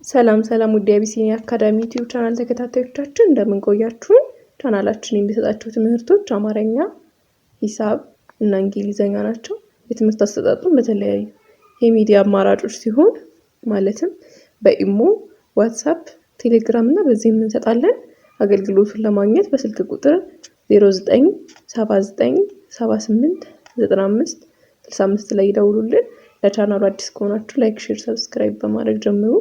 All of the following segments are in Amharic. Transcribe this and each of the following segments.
ሰላም ውድ የአቢሲኒያ አካዳሚ ዩቲዩብ ቻናል ተከታታዮቻችን እንደምን ቆያችሁን? ቻናላችን የሚሰጣቸው ትምህርቶች አማርኛ፣ ሂሳብ እና እንግሊዘኛ ናቸው። የትምህርት አሰጣጡም በተለያዩ የሚዲያ አማራጮች ሲሆን ማለትም በኢሞ፣ ዋትስአፕ፣ ቴሌግራም እና በዚህም እንሰጣለን። አገልግሎቱን ለማግኘት በስልክ ቁጥር 0979789565 ላይ ይደውሉልን። ለቻናሉ አዲስ ከሆናችሁ ላይክ፣ ሼር፣ ሰብስክራይብ በማድረግ ጀምሩ።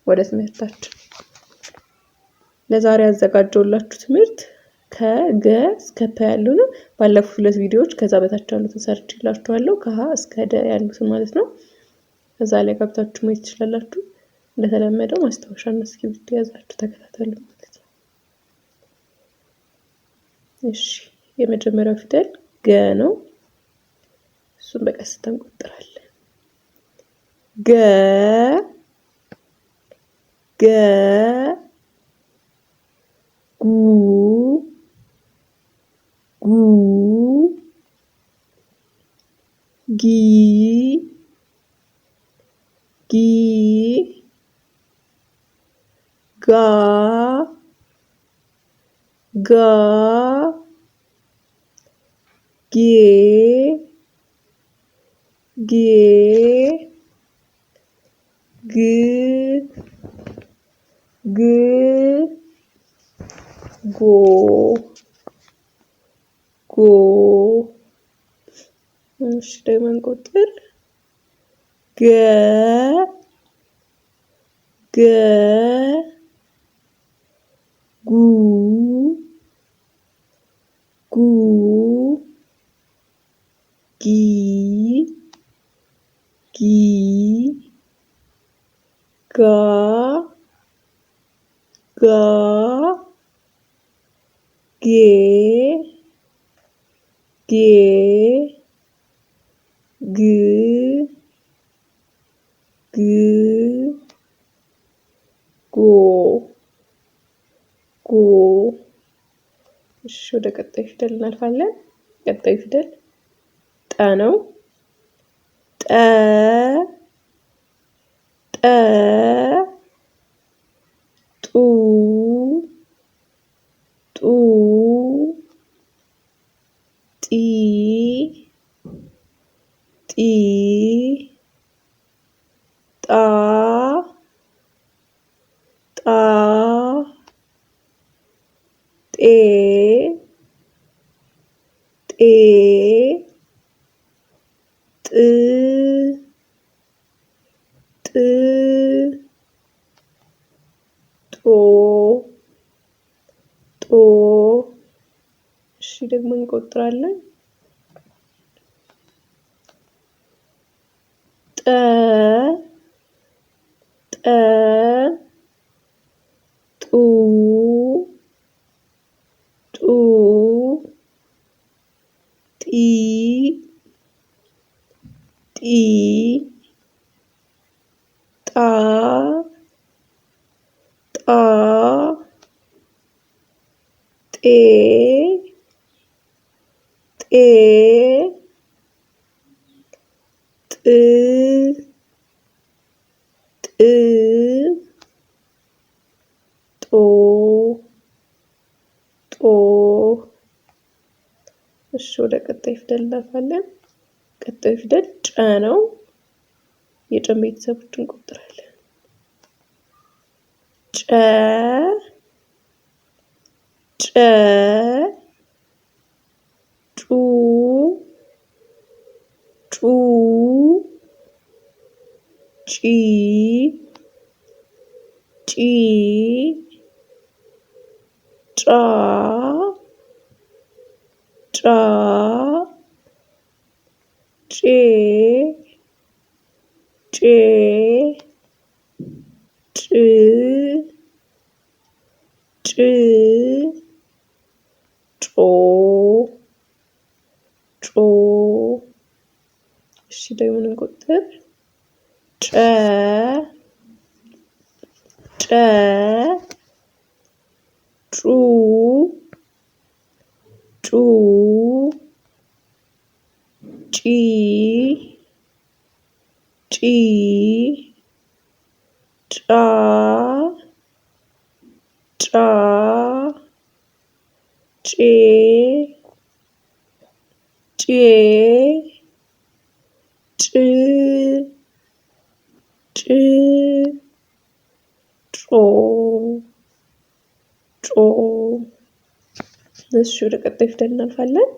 ወደ ትምህርታችን ለዛሬ ያዘጋጀሁላችሁ ትምህርት ከገ እስከ ፐ ያለው ነው። ባለፉት ሁለት ቪዲዮዎች ከዛ በታች ያሉትን ሰርችላችኋለሁ፣ ከሀ እስከ ደ ያሉትን ማለት ነው። ከዛ ላይ ገብታችሁ ማየት ትችላላችሁ። እንደተለመደው ማስታወሻና እስክሪብቶ ያዛችሁ ተከታተሉ ማለት ነው። እሺ፣ የመጀመሪያው ፊደል ገ ነው። እሱን በቀስታ እንቆጥራለን። ገ ገ ጉ ጉ ጊ ጊ ጋ ጋ ጌ ጌ ግ ግ ጎ ጎ። እሺ ደግሞ እንቆጥር። ገ ገ ጉ ጉ ጊ ጊ ጋ ጋ ጌ ጌ ግ ግ ጎ ጎ። እሺ ወደ ቀጣይ ፊደል እናልፋለን። ቀጣይ ፊደል ጠ ነው። ጠ ጠ ጡ ጡ ጢ ጢ ጣ ጣ ጤ ጤ ጥ ጥ ጦ ጦ። እሺ ደግሞ እንቆጥራለን። ጠ ጠ ጡ ጡ ጢ ጢ ጣ ጣ ጤ ጤ ጥ ጥ ጦ ጦ። እሺ ወደ ቀጣይ ፊደል እናልፋለን። ቀጣይ ፊደል ጨ ነው። የጨን ቤተሰቦች እንቆጥራለን። ጨ ጨ ጩ ጩ ጪ ጪ ጫ ጫ ጬ ጬ ጭ ጭ ጮ ጮ። እሺ ደግሞ እንቆጥር። ጨ ጨ ጩ ጩ ጪ ጪ ጫ ጫ ጬ ጬ ጭ ጭ ጮ ጮ። እሺ ወደ ቀጣዩ ፊደል እናልፋለን።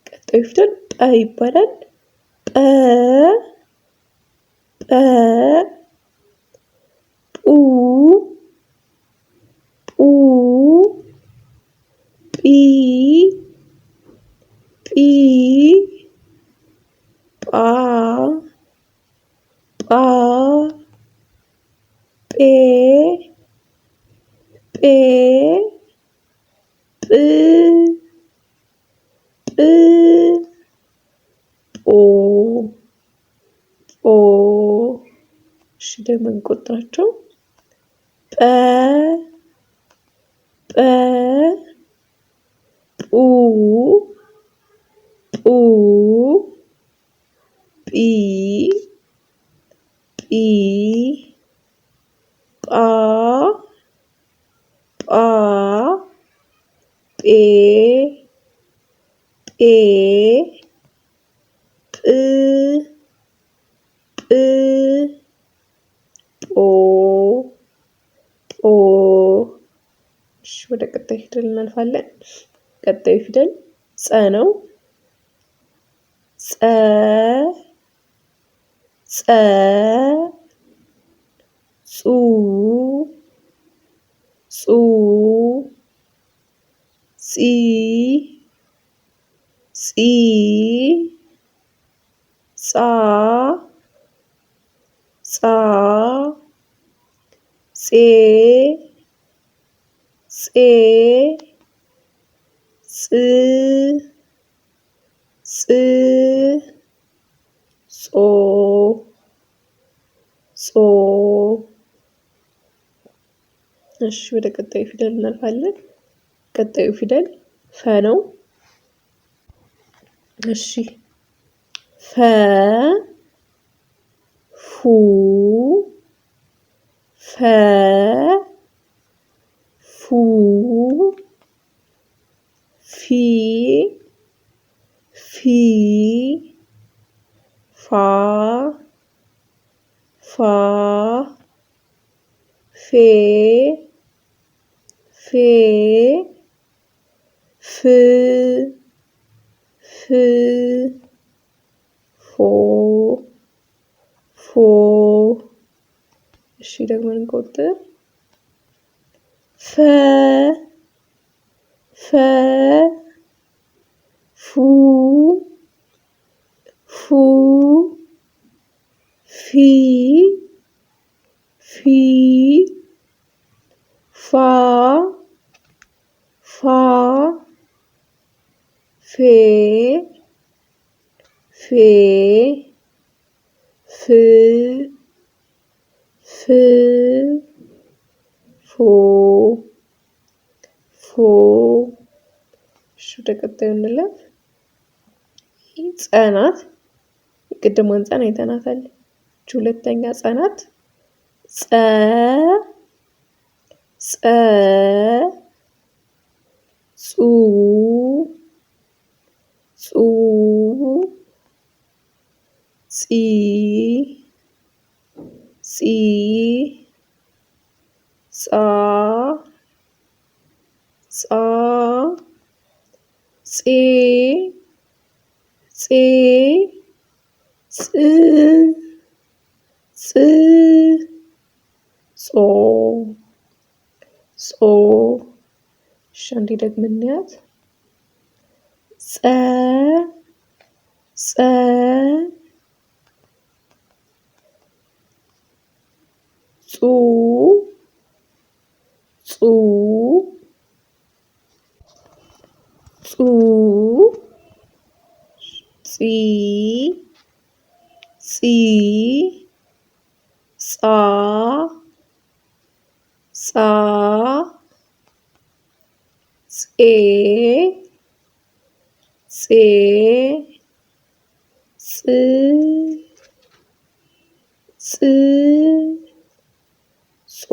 ቀጣዩ ፊደል ጠ ይባላል። ጠ ጠ ጡ ጡ ጲ ጲ ጳ ጳ ጴ ጴ ጵ ጵ ጶ ጶ። እሺ ደግሞ እንቆጥራቸው። ጠ ጠ ጱ ጱ ጲ ጲ ጳ ጳ ጴ ጴ ጵ ጵ ጶ ጶ። እሺ ወደ ቀጣይ ፊደል እናልፋለን። ቀጣዩ ፊደል ጸ ነው። ጸ ጸ ጹ ጹ ጺ ጺ ጻ ጻ ጼ ጼ ጽ ጽ ጾ ጾ። እሺ ወደ ቀጣዩ ፊደል እናልፋለን። ቀጣዩ ፊደል ፈ ነው። እሺ ፈ ፉ ፈ ፉ ፊ ፊ ፋ ፋ ፌ ፌ ፍ ፍ ፎ ፎ። እሺ ደግሞ እንቆጥር። ፈ ፈ ፉ ፉ ፊ ፊ ፋ ፋ ፌ ፌ ፍ ፍ ፎ ፎ። እሺ ወደ ቀጣዩ እንለፍ። ጸ ናት። የቅድሟን ጸን አይተናታል። ሁለተኛ ጸ ናት። ጸ ጸ ጹ ጹ ጺ ጺ ጻ ጻ ጼ ጼ ፅ ፅ ጾ ጾ። እሺ አንዴ ደግመን እንያት። ጸ ጸ ጹ ጹ ጹ ጺ ጺ ጻ ጻ ጼ ጼ ጽ ጽ ጾ።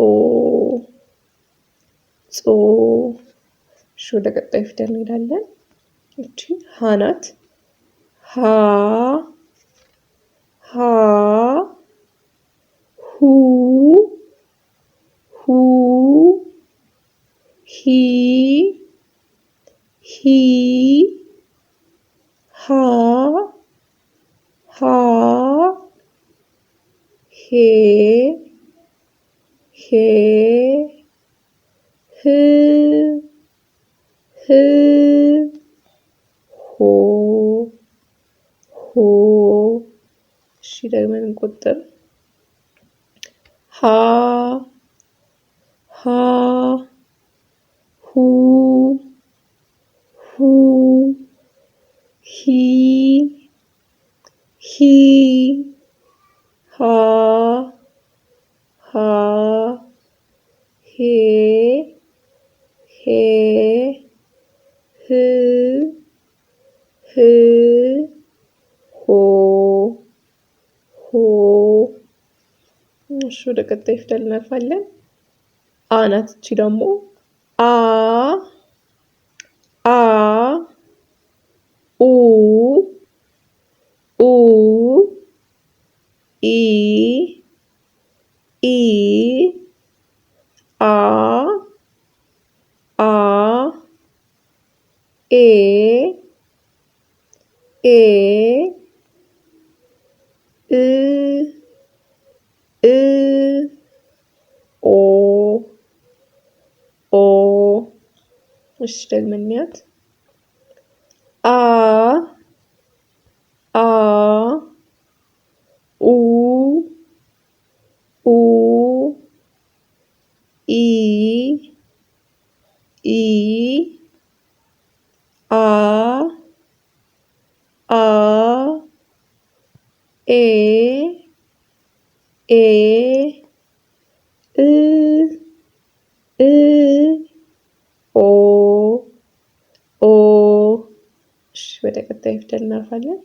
እሺ ወደ ቀጣይ ፊደል እንሄዳለን። እቺ ሀ ናት። ሀ ሁ ሂ ሃ ሄ ህ ሆ። እሺ ደግመን እንቆጥር። ሀ ሁ ሂ ሃ ሄ ህ ሆ። እሺ ወደ ቀጣይ ፊደል እናልፋለን። አ ናት። እቺ ደግሞ አ ኡ ኢ አ ኤ ኦ። እሺ ደግመን እንያት። አ ኡ ኢ አ ኤ ኦ። እሺ ወደ ቀጣይ ፊደል እናልፋለን።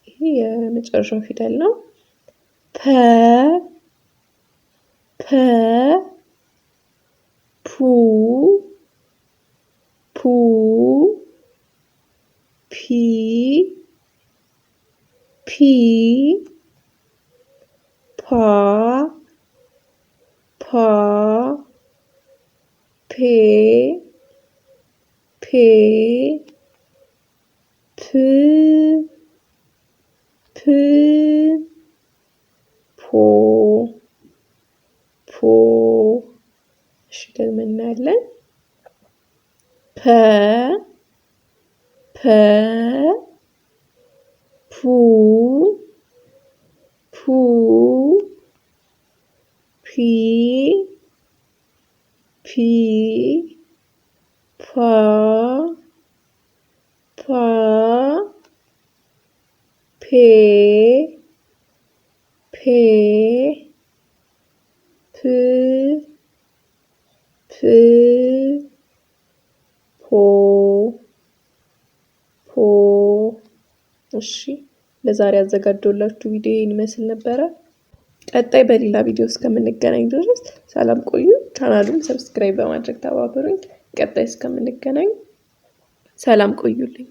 ይሄ የመጨረሻው ፊደል ነው። ፐ ፑ ፒ ፓ ፔ ፕ ፖ። እሺ ደግመን እናያለን። ፐ ፑ ፒ ፓ ፔ ፖ። እሺ ለዛሬ ያዘጋጀሁላችሁ ቪዲዮ ይህን ይመስል ነበረ። ቀጣይ በሌላ ቪዲዮ እስከምንገናኝ ድረስ ሰላም ቆዩ። ቻናሉን ሰብስክራይብ በማድረግ ተባበሩኝ። ቀጣይ እስከምንገናኝ ሰላም ቆዩልኝ።